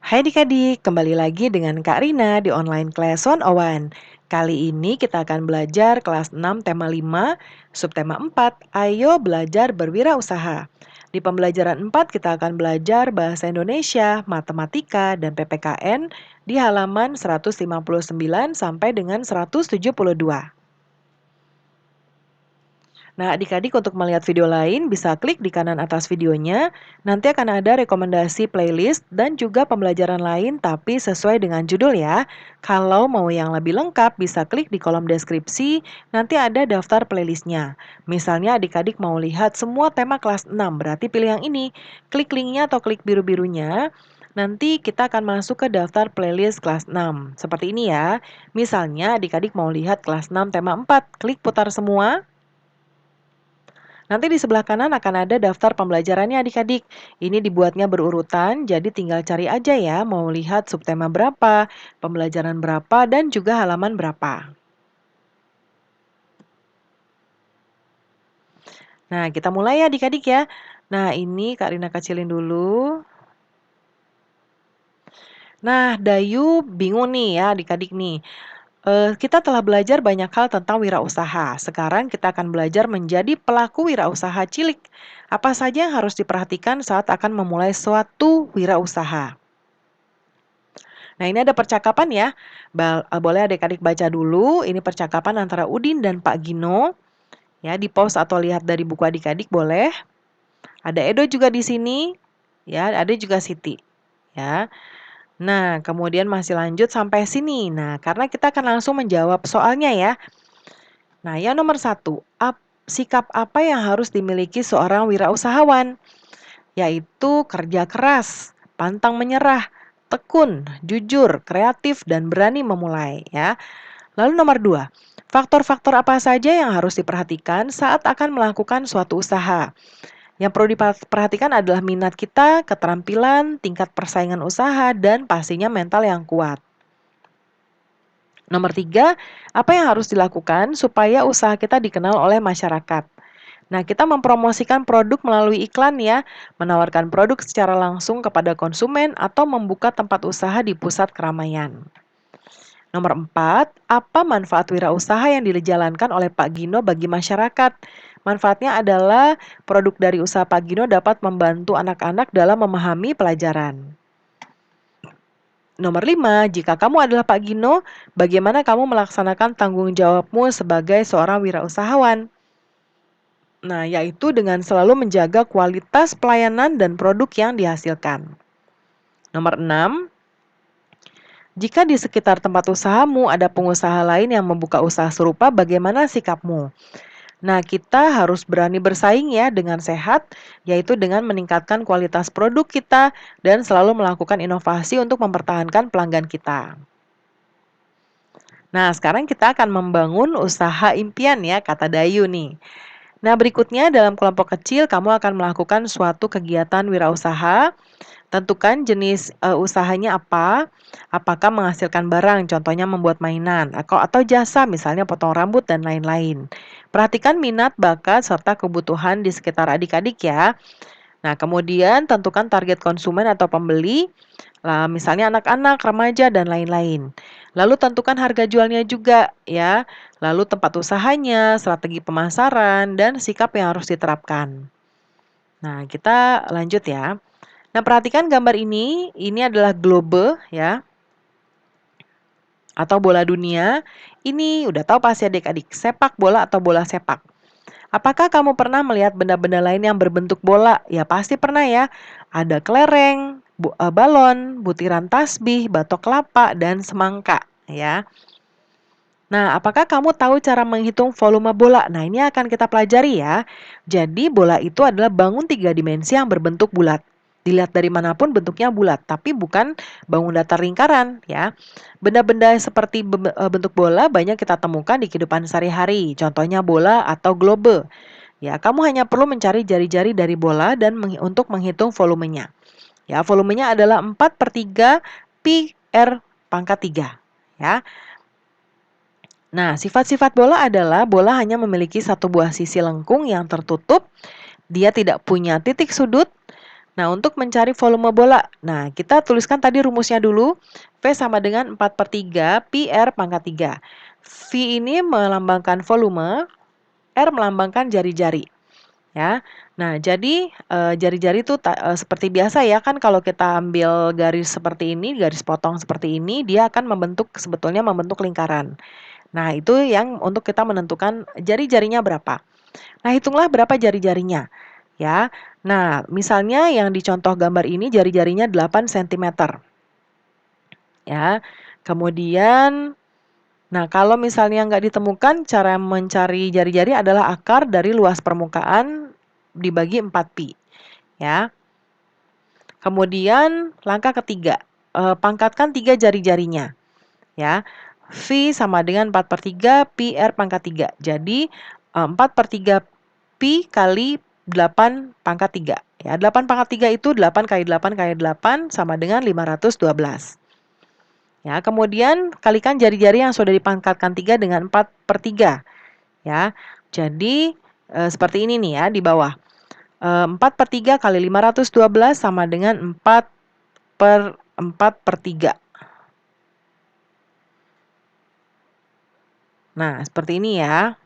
Hai adik-adik, kembali lagi dengan Kak Rina di online class 101. Kali ini kita akan belajar kelas 6 tema 5, subtema 4, ayo belajar berwirausaha. Di pembelajaran 4 kita akan belajar bahasa Indonesia, matematika, dan PPKN di halaman 159 sampai dengan 172. Nah, adik-adik untuk melihat video lain bisa klik di kanan atas videonya. Nanti akan ada rekomendasi playlist dan juga pembelajaran lain tapi sesuai dengan judul ya. Kalau mau yang lebih lengkap bisa klik di kolom deskripsi, nanti ada daftar playlistnya. Misalnya adik-adik mau lihat semua tema kelas 6, berarti pilih yang ini. Klik linknya atau klik biru-birunya. Nanti kita akan masuk ke daftar playlist kelas 6. Seperti ini ya. Misalnya adik-adik mau lihat kelas 6 tema 4, klik putar semua. Nanti di sebelah kanan akan ada daftar pembelajarannya adik-adik. Ini dibuatnya berurutan, jadi tinggal cari aja ya mau lihat subtema berapa, pembelajaran berapa, dan juga halaman berapa. Nah, kita mulai ya adik-adik ya. Nah, ini Kak Rina kecilin dulu. Nah, Dayu bingung nih ya adik-adik nih. Kita telah belajar banyak hal tentang wirausaha. Sekarang kita akan belajar menjadi pelaku wirausaha cilik. Apa saja yang harus diperhatikan saat akan memulai suatu wirausaha? Nah, ini ada percakapan ya. Boleh adik-adik baca dulu. Ini percakapan antara Udin dan Pak Gino. Ya, di-pause atau lihat dari buku adik-adik boleh. Ada Edo juga di sini. Ya, ada juga Siti. Ya. Nah, kemudian masih lanjut sampai sini. Nah, karena kita akan langsung menjawab soalnya ya. Nah, yang nomor satu, sikap apa yang harus dimiliki seorang wirausahawan? Yaitu kerja keras, pantang menyerah, tekun, jujur, kreatif, dan berani memulai ya. Lalu nomor dua, faktor-faktor apa saja yang harus diperhatikan saat akan melakukan suatu usaha? Yang perlu diperhatikan adalah minat kita, keterampilan, tingkat persaingan usaha, dan pastinya mental yang kuat. Nomor tiga, apa yang harus dilakukan supaya usaha kita dikenal oleh masyarakat? Nah, kita mempromosikan produk melalui iklan ya, menawarkan produk secara langsung kepada konsumen atau membuka tempat usaha di pusat keramaian. Nomor 4, apa manfaat wirausaha yang dijalankan oleh Pak Gino bagi masyarakat? Manfaatnya adalah produk dari usaha Pak Gino dapat membantu anak-anak dalam memahami pelajaran. Nomor 5, jika kamu adalah Pak Gino, bagaimana kamu melaksanakan tanggung jawabmu sebagai seorang wirausahawan? Nah, yaitu dengan selalu menjaga kualitas pelayanan dan produk yang dihasilkan. Nomor 6, jika di sekitar tempat usahamu ada pengusaha lain yang membuka usaha serupa, bagaimana sikapmu? Nah, kita harus berani bersaing ya dengan sehat, yaitu dengan meningkatkan kualitas produk kita dan selalu melakukan inovasi untuk mempertahankan pelanggan kita. Nah, sekarang kita akan membangun usaha impian ya, kata Dayu nih. Nah, berikutnya dalam kelompok kecil kamu akan melakukan suatu kegiatan wirausaha. Tentukan jenis usahanya apa, apakah menghasilkan barang, contohnya membuat mainan, atau jasa, misalnya potong rambut dan lain-lain. Perhatikan minat, bakat, serta kebutuhan di sekitar adik-adik ya. Nah, kemudian tentukan target konsumen atau pembeli, lah, misalnya anak-anak, remaja, dan lain-lain. Lalu tentukan harga jualnya juga ya. Lalu tempat usahanya, strategi pemasaran, dan sikap yang harus diterapkan. Nah, kita lanjut ya. Nah, perhatikan gambar ini adalah globe ya, atau bola dunia. Ini udah tahu pasti adik-adik, sepak bola atau bola sepak. Apakah kamu pernah melihat benda-benda lain yang berbentuk bola? Ya pasti pernah ya. Ada kelereng, balon, butiran tasbih, batok kelapa, dan semangka ya. Nah, apakah kamu tahu cara menghitung volume bola? Nah, ini akan kita pelajari ya. Jadi, bola itu adalah bangun 3 dimensi yang berbentuk bulat. Dilihat dari manapun bentuknya bulat, tapi bukan bangun datar lingkaran ya. Benda-benda seperti bentuk bola banyak kita temukan di kehidupan sehari-hari. Contohnya bola atau globe. Ya, kamu hanya perlu mencari jari-jari dari bola dan untuk menghitung volumenya. Ya, volumenya adalah 4/3 pi r pangkat 3. Ya. Nah, sifat-sifat bola adalah bola hanya memiliki satu buah sisi lengkung yang tertutup, dia tidak punya titik sudut, Nah, untuk mencari volume bola, nah kita tuliskan tadi rumusnya dulu. V sama dengan 4/3 pi R pangkat 3. V ini melambangkan volume, R melambangkan jari-jari. Ya. Nah, jadi, jari-jari itu seperti biasa ya, kan kalau kita ambil garis seperti ini, garis potong seperti ini, dia akan sebetulnya membentuk lingkaran. Nah, itu yang untuk kita menentukan jari-jarinya berapa. Nah, hitunglah berapa jari-jarinya, ya. Nah, misalnya yang di contoh gambar ini jari-jarinya 8 sentimeter, ya. Kemudian, nah kalau misalnya nggak ditemukan, cara mencari jari-jari adalah akar dari luas permukaan dibagi 4 pi, ya. Kemudian langkah ketiga, pangkatkan 3 jari-jarinya, ya. V sama dengan 4/3 pi R pangkat 3. Jadi, 4/3 pi kali 8 pangkat 3. Ya, 8 pangkat 3 itu 8 kali 8 kali 8 sama dengan 512. Ya, kemudian kalikan jari-jari yang sudah dipangkatkan 3 dengan 4/3. Ya, jadi, seperti ini nih ya di bawah. 4/3 kali 512 sama dengan 4/4/3. Nah, seperti ini ya.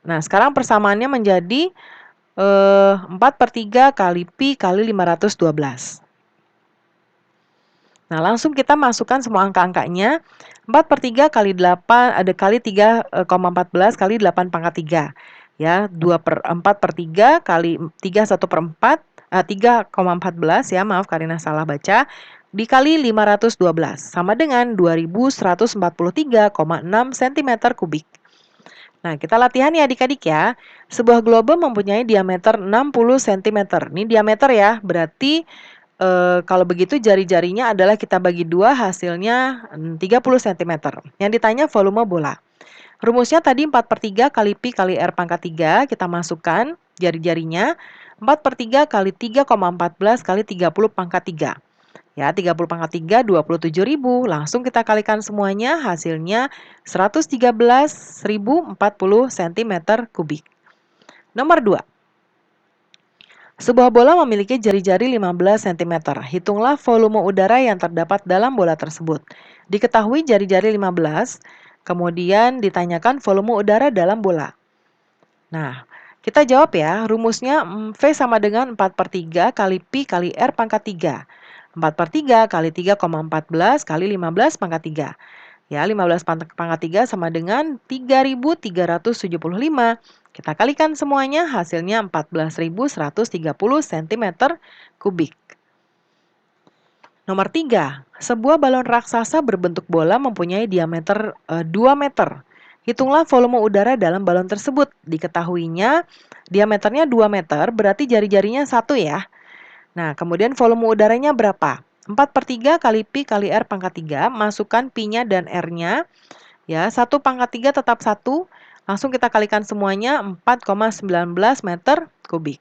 Nah, sekarang persamaannya menjadi 4/3 kali pi kali 512. Nah, langsung kita masukkan semua angka-angkanya. 4/3 kali 8 ada kali 3,14 kali 8 pangkat 3. Ya, 4/3 kali 3 1/4, 3,14 ya, maaf Karina salah baca, dikali 512 sama dengan 2143,6 cm kubik. Nah, kita latihan ya adik-adik ya. Sebuah globe mempunyai diameter 60 cm. Ini diameter ya, berarti kalau begitu jari-jarinya adalah kita bagi 2 hasilnya 30 cm. Yang ditanya volume bola. Rumusnya tadi 4/3 kali pi kali R pangkat 3, kita masukkan jari-jarinya. 4/3 kali 3,14 kali 30 pangkat 3. Ya, 30 pangkat 3, 27.000. Langsung kita kalikan semuanya, hasilnya 113.040 cm kubik. Nomor 2. Sebuah bola memiliki jari-jari 15 cm. Hitunglah volume udara yang terdapat dalam bola tersebut. Diketahui jari-jari 15, kemudian ditanyakan volume udara dalam bola. Nah, kita jawab ya, rumusnya V sama dengan 4/3 kali pi kali R pangkat 3. 4/3 kali 3,14 kali 15 pangkat 3. Ya, 15 pangkat 3 sama dengan 3.375. Kita kalikan semuanya, hasilnya 14.130 cm kubik. Nomor 3, sebuah balon raksasa berbentuk bola mempunyai diameter 2 meter. Hitunglah volume udara dalam balon tersebut. Diketahuinya diameternya 2 meter, berarti jari-jarinya 1 ya. Nah, kemudian volume udaranya berapa? 4/3 kali pi kali R pangkat 3, masukkan pi-nya dan R-nya. Ya, 1/3 tetap 1. Langsung kita kalikan semuanya 4,19 meter kubik.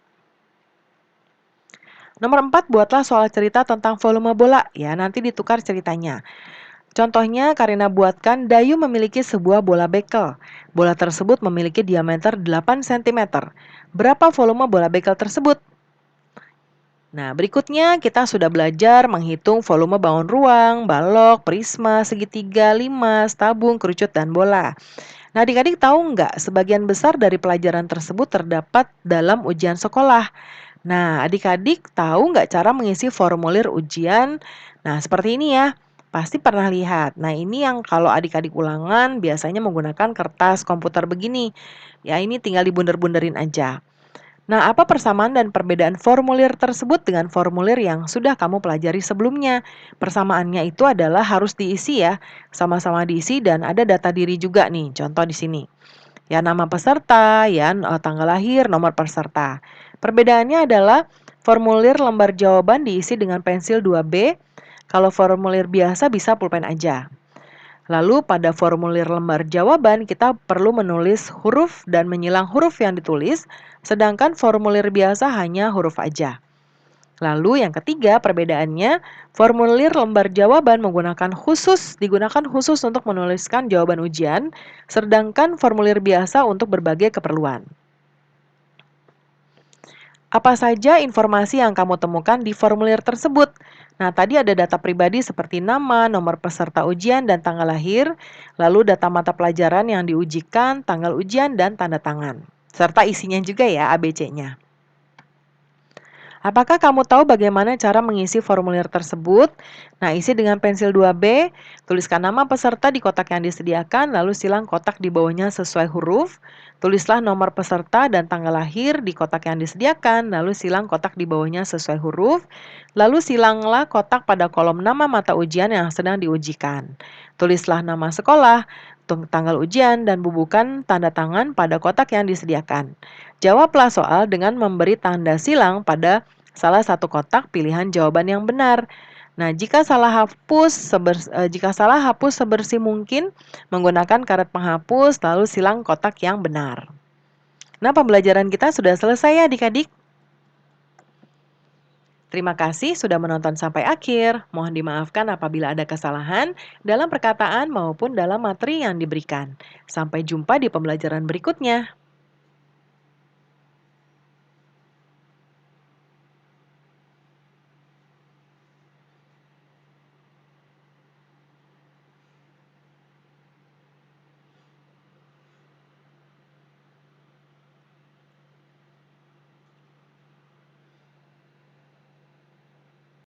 Nomor 4, buatlah soal cerita tentang volume bola. Ya, nanti ditukar ceritanya. Contohnya, Karina buatkan Dayu memiliki sebuah bola bekel. Bola tersebut memiliki diameter 8 cm. Berapa volume bola bekel tersebut? Nah, berikutnya kita sudah belajar menghitung volume balon ruang, balok, prisma, segitiga, limas, tabung, kerucut, dan bola. Nah, adik-adik tahu nggak sebagian besar dari pelajaran tersebut terdapat dalam ujian sekolah. Nah, adik-adik tahu nggak cara mengisi formulir ujian? Nah, seperti ini ya. Pasti pernah lihat. Nah, ini yang kalau adik-adik ulangan biasanya menggunakan kertas komputer begini. Ya, ini tinggal dibundar-bundarin aja. Nah, apa persamaan dan perbedaan formulir tersebut dengan formulir yang sudah kamu pelajari sebelumnya? Persamaannya itu adalah harus diisi ya, sama-sama diisi dan ada data diri juga nih. Contoh di sini. Ya, nama peserta, ya, tanggal lahir, nomor peserta. Perbedaannya adalah formulir lembar jawaban diisi dengan pensil 2B, kalau formulir biasa bisa pulpen aja. Lalu pada formulir lembar jawaban kita perlu menulis huruf dan menyilang huruf yang ditulis, sedangkan formulir biasa hanya huruf aja. Lalu yang ketiga perbedaannya, formulir lembar jawaban digunakan khusus untuk menuliskan jawaban ujian, sedangkan formulir biasa untuk berbagai keperluan. Apa saja informasi yang kamu temukan di formulir tersebut? Nah, tadi ada data pribadi seperti nama, nomor peserta ujian, dan tanggal lahir, lalu data mata pelajaran yang diujikan, tanggal ujian, dan tanda tangan. Serta isinya juga ya, ABC-nya. Apakah kamu tahu bagaimana cara mengisi formulir tersebut? Nah, isi dengan pensil 2B, tuliskan nama peserta di kotak yang disediakan, lalu silang kotak di bawahnya sesuai huruf. Tulislah nomor peserta dan tanggal lahir di kotak yang disediakan, lalu silang kotak di bawahnya sesuai huruf. Lalu silanglah kotak pada kolom nama mata ujian yang sedang diujikan. Tulislah nama sekolah, tanggal ujian, dan bubukan tanda tangan pada kotak yang disediakan. Jawablah soal dengan memberi tanda silang pada salah satu kotak pilihan jawaban yang benar. Nah, jika salah hapus sebersih mungkin menggunakan karet penghapus lalu silang kotak yang benar. Nah, pembelajaran kita sudah selesai ya Adik-adik. Terima kasih sudah menonton sampai akhir. Mohon dimaafkan apabila ada kesalahan dalam perkataan maupun dalam materi yang diberikan. Sampai jumpa di pembelajaran berikutnya.